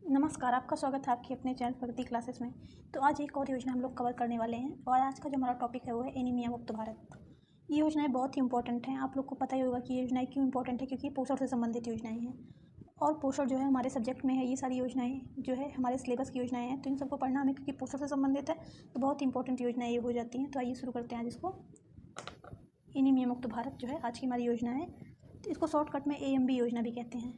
नमस्कार, आपका स्वागत है आपके अपने चैनल प्रगति क्लासेस में। तो आज एक और योजना हम लोग कवर करने वाले हैं और आज का जो हमारा टॉपिक है वो है एनीमिया मुक्त भारत। ये योजनाएं बहुत ही इंपॉर्टेंट हैं। आप लोग को पता ही होगा कि ये योजनाएं क्यों इंपॉर्टेंट है, क्योंकि पोषण से संबंधित योजनाएं हैं और पोषण जो है हमारे सब्जेक्ट में है। ये सारी योजनाएं जो है हमारे सिलेबस की योजनाएं हैं, तो इन सबको पढ़ना हमें, क्योंकि पोषण से संबंधित है तो बहुत इंपॉर्टेंट योजनाएं ये हो जाती हैं। तो आइए शुरू करते हैं आज इसको। एनीमिया मुक्त भारत जो है आज की हमारी योजना है, तो इसको शॉर्टकट में AMB योजना भी कहते हैं।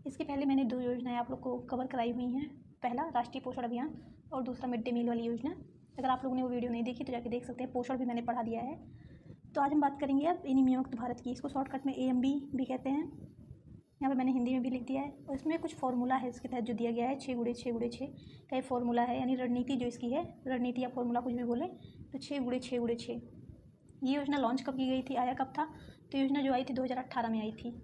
इसके पहले मैंने दो योजनाएं आप लोग को कवर कराई हुई हैं, पहला राष्ट्रीय पोषण अभियान और दूसरा मिड डे मील वाली योजना। अगर आप लोगों ने वो वीडियो नहीं देखी तो जाके देख सकते हैं, पोषण भी मैंने पढ़ा दिया है। तो आज हम बात करेंगे अब एनीमिया मुक्त भारत की। इसको शॉर्टकट में AMB भी कहते हैं, यहाँ पे मैंने हिंदी में भी लिख दिया है। और इसमें कुछ फार्मूला है इसके तहत जो दिया गया है, 6x6x6 का ये फार्मूला है, यानी रणनीति जो इसकी है, रणनीति या फार्मूला कुछ भी बोले तो 6x6x6। ये योजना लॉन्च कब की गई थी, आया कब था? तो योजना जो आई थी 2018 में आई थी।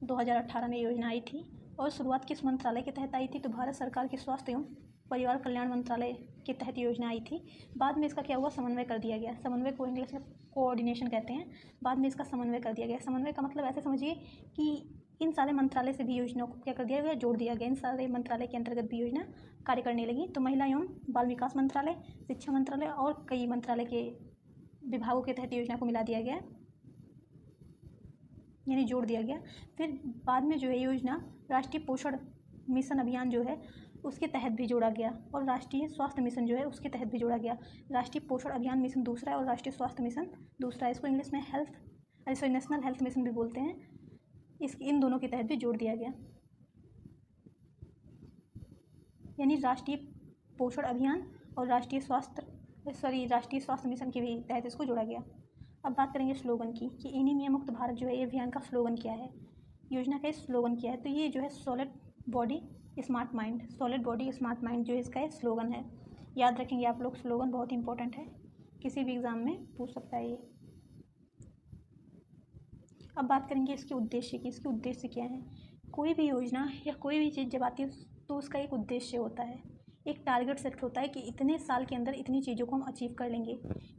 2018 में योजना आई थी और शुरुआत किस मंत्रालय के तहत आई थी? तो भारत सरकार के स्वास्थ्य एवं परिवार कल्याण मंत्रालय के तहत योजना आई थी। बाद में इसका क्या हुआ, समन्वय कर दिया गया। समन्वय को इंग्लिश में कोऑर्डिनेशन कहते हैं। बाद में इसका समन्वय कर दिया गया। समन्वय का मतलब ऐसे समझिए कि इन सारे मंत्रालय से भी योजनाओं को क्या कर दिया गया, जोड़ दिया गया। इन सारे मंत्रालय के अंतर्गत भी योजना कार्य करने लगी। तो महिला एवं बाल विकास मंत्रालय, शिक्षा मंत्रालय और कई मंत्रालय के विभागों के तहत योजना को मिला दिया गया, यानी जोड़ दिया गया। फिर बाद में जो है योजना राष्ट्रीय पोषण मिशन अभियान जो है उसके तहत भी जोड़ा गया और राष्ट्रीय स्वास्थ्य मिशन जो है उसके तहत भी जोड़ा गया। राष्ट्रीय पोषण अभियान मिशन दूसरा है और राष्ट्रीय स्वास्थ्य मिशन दूसरा है। इसको इंग्लिश में नेशनल हेल्थ मिशन भी बोलते हैं। इन दोनों के तहत भी जोड़ दिया गया, यानी राष्ट्रीय पोषण अभियान और राष्ट्रीय स्वास्थ्य मिशन के भी तहत इसको जोड़ा गया। अब बात करेंगे स्लोगन की कि एनीमिया मुक्त भारत जो है ये अभियान का स्लोगन क्या है, योजना का स्लोगन क्या है। तो ये जो है सॉलिड बॉडी स्मार्ट माइंड जो इसका स्लोगन है। याद रखेंगे आप लोग, स्लोगन बहुत इंपॉर्टेंट है, किसी भी एग्ज़ाम में पूछ सकता है ये। अब बात करेंगे इसके उद्देश्य की। इसके उद्देश्य क्या है? कोई भी योजना या कोई भी चीज़ जब आती है तो उसका एक उद्देश्य होता है, एक टारगेट सेट होता है कि इतने साल के अंदर इतनी चीज़ों को हम अचीव कर लेंगे।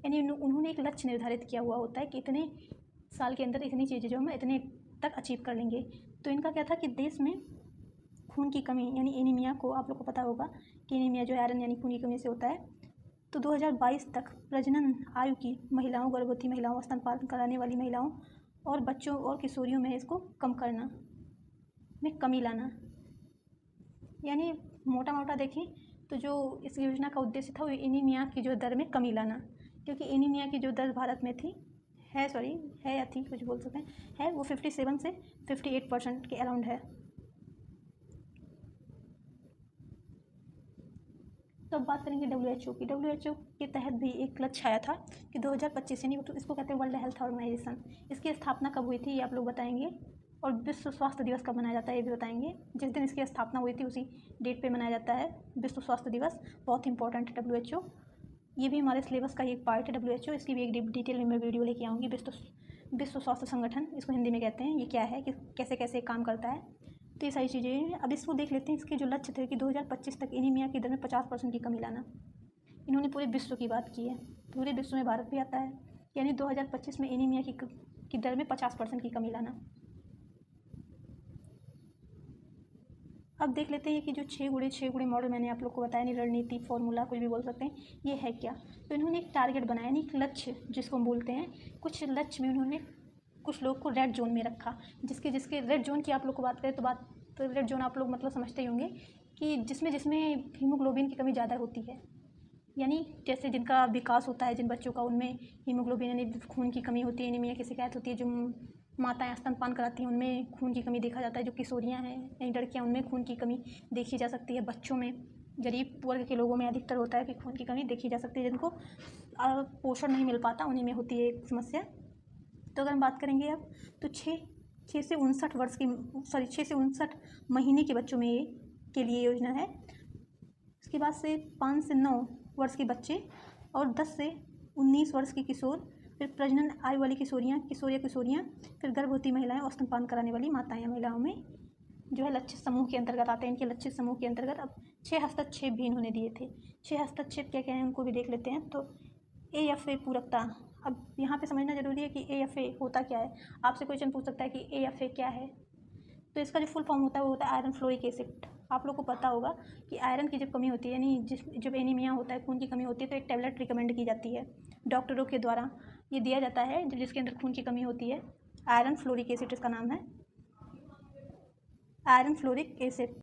यानी उन्होंने एक लक्ष्य निर्धारित किया हुआ होता है कि इतने साल के अंदर इतनी चीज़ें जो हम इतने तक अचीव कर लेंगे। तो इनका क्या था कि देश में खून की कमी, यानी एनीमिया को आप लोग को पता होगा कि एनीमिया जो आयरन यानी खून की कमी से होता है। तो 2022 तक प्रजनन आयु की महिलाओं, गर्भवती महिलाओं, स्तनपान कराने वाली महिलाओं और बच्चों और किशोरियों में इसको कम करना, में कमी लाना। यानी मोटा मोटा देखें तो जो इस योजना का उद्देश्य था वो एनीमिया की जो दर में कमी लाना, क्योंकि एनीमिया की जो दर भारत में थी कुछ बोल सकते हैं, वो 57 से 58% के अराउंड है। तो अब बात करेंगे WHO की। WHO के तहत भी एक लक्ष्य आया था कि 2025, यानी इसको कहते हैं वर्ल्ड हेल्थ ऑर्गेनाइजेशन। इसकी स्थापना कब हुई थी ये आप लोग बताएंगे, और विश्व स्वास्थ्य दिवस कब मनाया जाता है ये भी बताएंगे। जिस दिन इसकी स्थापना हुई थी उसी डेट पे मनाया जाता है विश्व स्वास्थ्य दिवस। बहुत इंपॉर्टेंट है WHO, ये भी हमारे सिलेबस का एक पार्ट है WHO। इसकी भी एक डिटेल में मैं वीडियो लेके आऊँगी। विश्व स्वास्थ्य संगठन इसको हिंदी में कहते हैं। ये क्या है, कि कैसे कैसे काम करता है, तो ये सारी चीज़ें हैं। अब इसको देख लेते हैं। इसके जो लक्ष्य थे कि 2025 तक एनीमिया की दर में 50% की कमी लाना। इन्होंने पूरे विश्व की बात की है, पूरे विश्व में भारत भी आता है, यानी 2025 में एनीमिया की दर में 50% की कमी लाना। अब देख लेते हैं कि जो 6x6x मॉडल मैंने आप लोग को बताया, नहीं रणनीति, फॉर्मूला कुछ भी बोल सकते हैं, ये है क्या। तो इन्होंने एक टारगेट बनाया, यानी एक लक्ष्य जिसको हम बोलते हैं। कुछ लक्ष्य में उन्होंने कुछ लोग को रेड जोन में रखा, जिसके रेड जोन की आप लोग को बात करें तो रेड जोन आप लोग मतलब समझते ही होंगे कि जिसमें हीमोग्लोबिन की कमी ज़्यादा होती है, यानी जैसे जिनका विकास होता है जिन बच्चों का, उनमें हीमोग्लोबिन यानी खून की कमी होती है, एनीमिया की शिकायत होती है। जो माताएं स्तनपान कराती हैं उनमें खून की कमी देखा जाता है। जो किशोरियां हैं यानी लड़कियां, उनमें खून की कमी देखी जा सकती है। बच्चों में, गरीब वर्ग के लोगों में अधिकतर होता है कि खून की कमी देखी जा सकती है। जिनको पोषण नहीं मिल पाता उन्हीं में होती है एक समस्या। तो अगर हम बात करेंगे अब, तो 6 से 59 महीने के बच्चों में के लिए योजना है। उसके बाद से 5 से 9 वर्ष के बच्चे और 10 से 19 वर्ष के किशोर, फिर प्रजनन आयु वाली किशोरियाँ, फिर गर्भवती महिलाएं और स्तनपान कराने वाली माताएं या महिलाओं में जो है लक्षित समूह के अंतर्गत आते हैं। इनके लक्षित समूह के अंतर्गत अब 6 हस्तक्षेप भी इन्होंने दिए थे। 6 हस्तक्षेप क्या क्या है उनको भी देख लेते हैं। तो AFA पूरकता, अब यहाँ पे समझना जरूरी है कि AFA होता क्या है। आपसे क्वेश्चन पूछ सकता है कि AFA क्या है, तो इसका जो फुल फॉर्म होता है वो होता है आयरन फ्लोरिक एसिड। आप लोग को पता होगा कि आयरन की जब कमी होती है, यानी जब एनीमिया होता है, खून की कमी होती है, तो एक टैबलेट रिकमेंड की जाती है डॉक्टरों के द्वारा। ये दिया जाता है जिसके अंदर खून की कमी होती है। आयरन फ्लोरिक एसिड इसका नाम है, आयरन फ्लोरिक एसिड।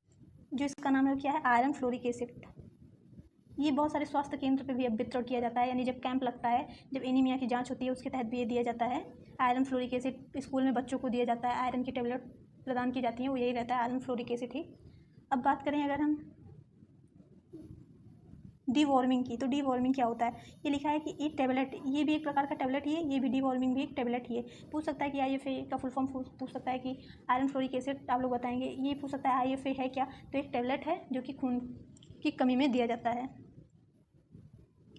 जो इसका नाम है वो क्या है, आयरन फ्लोरिक एसिड। ये बहुत सारे स्वास्थ्य केंद्र पे भी अब वितरण किया जाता है, यानी जब कैंप लगता है, जब एनीमिया की जांच होती है, उसके तहत भी ये दिया जाता है। आयरन फ्लोरिक एसिड स्कूल में बच्चों को दिया जाता है, आयरन की टेबलेट प्रदान की जाती हैं, वो यही रहता है, आयरन फ्लोरिक एसिड ही। अब बात करें अगर हम डीवॉर्मिंग की, तो डीवॉर्मिंग क्या होता है, ये लिखा है कि एक टैबलेट, ये भी एक प्रकार का टैबलेट ही है, ये भी डीवॉर्मिंग भी एक टैबलेट ही है। पूछ सकता है कि IFA का फुल फॉर्म पूछ सकता है कि आयरन फ्लोरिक एसिड, आप लोग बताएंगे। ये पूछ सकता है IFA है क्या, तो एक टैबलेट है जो कि खून की कमी में दिया जाता है।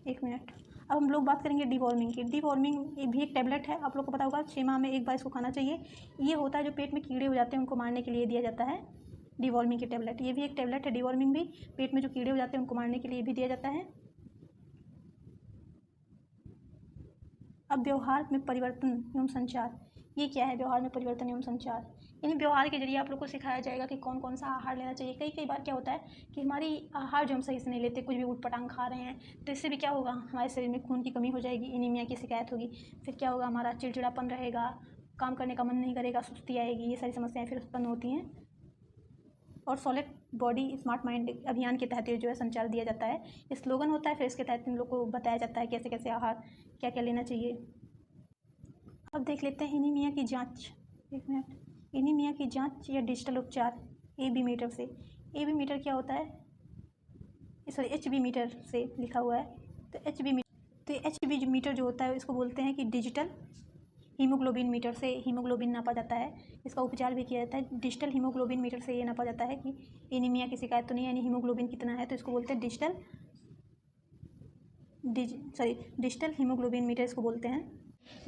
एक मिनट, अब हम लोग बात करेंगे डीवॉर्मिंग की। डीवॉर्मिंग भी एक टैबलेट है, आप लोग को पता होगा, 6 माह में एक बार इसको खाना चाहिए। ये होता है जो पेट में कीड़े हो जाते हैं उनको मारने के लिए दिया जाता है डीवॉर्मिंग की टैबलेट। ये भी एक टैबलेट है, डीवॉर्मिंग भी, पेट में जो कीड़े हो जाते हैं उनको मारने के लिए भी दिया जाता है। अब व्यवहार में परिवर्तन एवं संचार, ये क्या है, व्यवहार में परिवर्तन एवं संचार, यानी व्यवहार के जरिए आप लोग को सिखाया जाएगा कि कौन कौन सा आहार लेना चाहिए। कई बार क्या होता है कि हमारी आहार जो हम सही से नहीं लेते, कुछ भी ऊटपटांग खा रहे हैं, तो इससे भी क्या होगा, हमारे शरीर में खून की कमी हो जाएगी, एनीमिया की शिकायत होगी। फिर क्या होगा, हमारा चिड़चिड़ापन रहेगा, काम करने का मन नहीं करेगा, सुस्ती आएगी, ये सारी समस्याएं फिर उत्पन्न होती हैं। और सॉलिड बॉडी स्मार्ट माइंड अभियान के तहत ये जो है संचार दिया जाता है, स्लोगन होता है, फिर इसके तहत इन लोग को बताया जाता है कैसे कैसे आहार क्या क्या लेना चाहिए। अब देख लेते हैं एनीमिया की जांच। एक मिनट, एनीमिया की जांच या डिजिटल उपचार AB मीटर से। AB मीटर क्या होता है, सॉरी HB मीटर से लिखा हुआ है, तो HB मीटर, तो HB मीटर जो होता है इसको बोलते हैं कि डिजिटल हीमोग्लोबिन मीटर से हीमोग्लोबिन नापा जाता है। इसका उपचार भी किया जाता है। डिजिटल हीमोग्लोबिन मीटर से ये नापा जाता है कि एनीमिया की शिकायत तो नहीं, यानी हीमोग्लोबिन कितना है, तो इसको बोलते हैं डिजिटल हीमोग्लोबिन मीटर इसको बोलते हैं।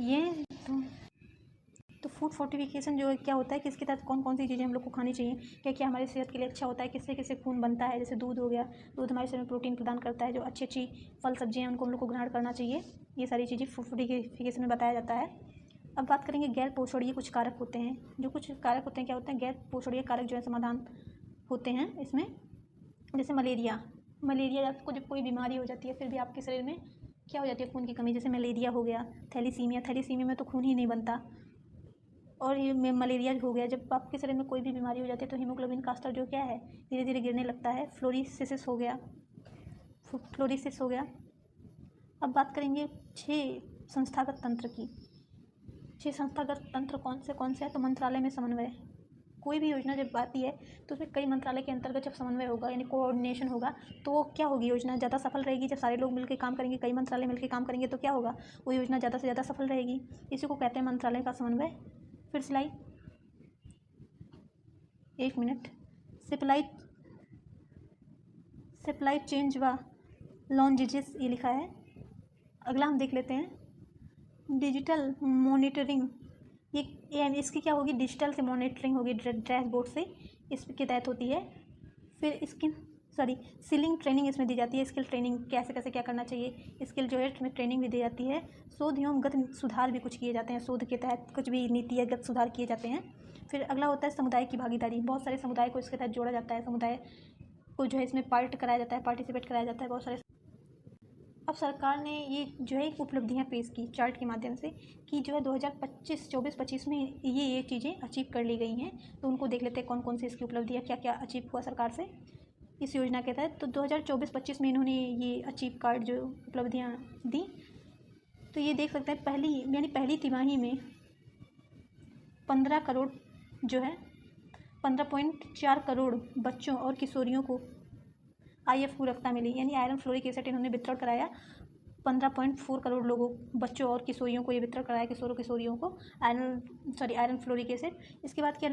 ये तो फूड फोर्टिफिकेशन जो है क्या होता है कि इसके तहत कौन कौन सी चीज़ें हम लोग को खानी चाहिए, क्या क्या हमारी सेहत के लिए अच्छा होता है, किससे किससे खून बनता है। जैसे दूध हो गया, दूध हमारे शरीर में प्रोटीन प्रदान करता है, जो अच्छी अच्छी फल सब्जियाँ उनको हम लोग को ग्रहण करना चाहिए। ये सारी चीज़ें फूड फोर्टिफिकेशन में बताया जाता है। अब बात करेंगे गैर पोषणीय कुछ कारक होते हैं। जो कुछ कारक होते हैं, क्या होते हैं, गैर पोषणीय कारक जो है समाधान होते हैं इसमें। जैसे मलेरिया आपको जब कोई बीमारी हो जाती है, फिर भी आपके शरीर में क्या हो जाती है, खून की कमी, जैसे मलेरिया हो गया, थैलीसीमिया में तो खून ही नहीं बनता। और ये मलेरिया हो गया, जब आपके शरीर में कोई भी बीमारी हो जाती है तो हीमोग्लोबिन का स्तर जो क्या है धीरे धीरे गिरने लगता है। फ्लोरोसिस हो गया। अब बात करेंगे 6 संस्थागत तंत्र की। 6 संस्थागत तंत्र कौन से है, तो मंत्रालय में समन्वय। कोई भी योजना जब आती है तो उसमें कई मंत्रालय के अंतर्गत जब समन्वय होगा, यानी कोऑर्डिनेशन होगा, तो वो क्या होगी, योजना ज़्यादा सफल रहेगी। जब सारे लोग मिलकर काम करेंगे, कई मंत्रालय मिलकर काम करेंगे, तो क्या होगा, वो योजना ज़्यादा से ज़्यादा सफल रहेगी। इसी को कहते हैं मंत्रालय का समन्वय। फिर सिलाई, एक मिनट, सप्लाई चेंज व लॉन्जेजेस ये लिखा है। अगला हम देख लेते हैं डिजिटल मॉनिटरिंग। ये इसकी क्या होगी, डिजिटल से मॉनिटरिंग होगी, डैशबोर्ड से इसके तहत होती है। फिर स्किलिंग ट्रेनिंग इसमें दी जाती है। स्किल ट्रेनिंग कैसे कैसे क्या करना चाहिए, स्किल जो है इसमें ट्रेनिंग भी दी जाती है। शोध एवं गत सुधार भी कुछ किए जाते हैं, शोध के तहत कुछ भी नीतिगत सुधार किए जाते हैं। फिर अगला होता है समुदाय की भागीदारी। बहुत सारे समुदाय को इसके तहत जोड़ा जाता है, समुदाय को जो है इसमें पार्टिसिपेट कराया जाता है बहुत सारे। अब सरकार ने ये जो है उपलब्धियां पेश की चार्ट के माध्यम से कि जो है 2024-25 में ये चीज़ें अचीव कर ली गई हैं। तो उनको देख लेते हैं कौन कौन सी इसकी उपलब्धियां, क्या क्या अचीव हुआ सरकार से इस योजना के तहत। तो 2024-25 में इन्होंने ये अचीव कार्ड जो उपलब्धियां दी, तो ये देख सकते हैं पहली तिमाही में 15 करोड़ जो है 15.4 करोड़ बच्चों और किशोरियों को IF पूरकता मिली, यानी आयरन फ्लोरिक एसिड इन्होंने वितरण कराया 15.4 करोड़ लोगों, बच्चों और किशोरियों को ये वितरण कराया, किशोरियों को आयरन फ्लोरिक एसिड। इसके बाद क्या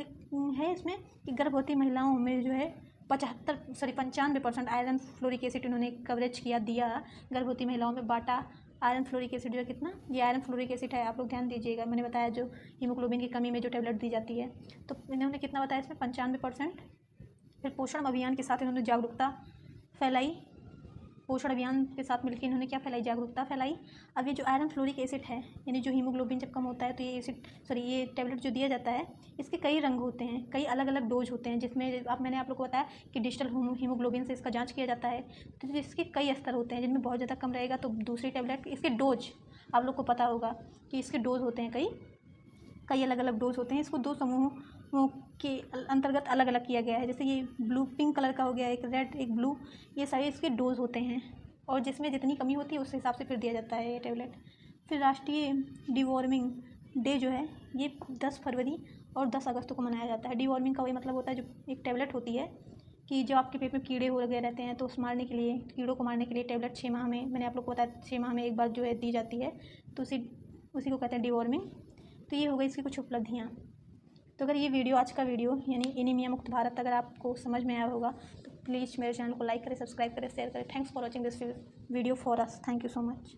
है इसमें कि गर्भवती महिलाओं में जो है 95% आयरन फ्लोरिक एसिड इन्होंने कवरेज दिया, गर्भवती महिलाओं में बांटा। आयरन फ्लोरिक एसिड जो है कितना, ये आयरन फ्लोरिक एसिड है, आप लोग ध्यान दीजिएगा, मैंने बताया जो हीमोग्लोबिन की कमी में जो टैबलेट दी जाती है, तो इन्होंने कितना बताया इसमें 95%। फिर पोषण अभियान के साथ इन्होंने जागरूकता फैलाई पोषण अभियान के साथ मिलकर इन्होंने क्या फैलाई, जागरूकता फैलाई। अब ये जो आयरन फ्लोरिक एसिड है, यानी जो हीमोग्लोबिन जब कम होता है तो ये टैबलेट जो दिया जाता है, इसके कई रंग होते हैं, कई अलग अलग डोज होते हैं, जिसमें मैंने आप लोग को बताया कि डिजिटल हीमोग्लोबिन से इसका जांच किया जाता है। तो इसके कई स्तर होते हैं, जिनमें बहुत ज़्यादा कम रहेगा तो दूसरी टैबलेट, इसके डोज आप लोग को पता होगा कि इसके डोज होते हैं, कई अलग अलग डोज होते हैं। इसको 2 समूहों के अंतर्गत अलग अलग किया गया है। जैसे ये ब्लू पिंक कलर का हो गया, एक रेड एक ब्लू, ये सारे इसके डोज होते हैं और जिसमें जितनी कमी होती है उस हिसाब से फिर दिया जाता है ये टैबलेट। फिर राष्ट्रीय डिवॉर्मिंग डे जो है ये 10 फरवरी और 10 अगस्त को मनाया जाता है। डिवॉर्मिंग का वही मतलब होता है, जो एक टैबलेट होती है कि जो आपके पेट में कीड़े हो लगे रहते हैं तो उस मारने के लिए, कीड़ों को मारने के लिए टैबलेट 6 माह में, मैंने आप लोग को बताया 6 माह में एक बार जो है दी जाती है, तो उसी को कहते हैं डिवॉर्मिंग। तो ये हो गई इसकी कुछ उपलब्धियाँ। तो अगर ये वीडियो, आज का वीडियो यानी एनीमिया मुक्त भारत, अगर आपको समझ में आया होगा तो प्लीज़ मेरे चैनल को लाइक करें, सब्सक्राइब करें, शेयर करें। Thanks for watching this video for us. Thank you so much.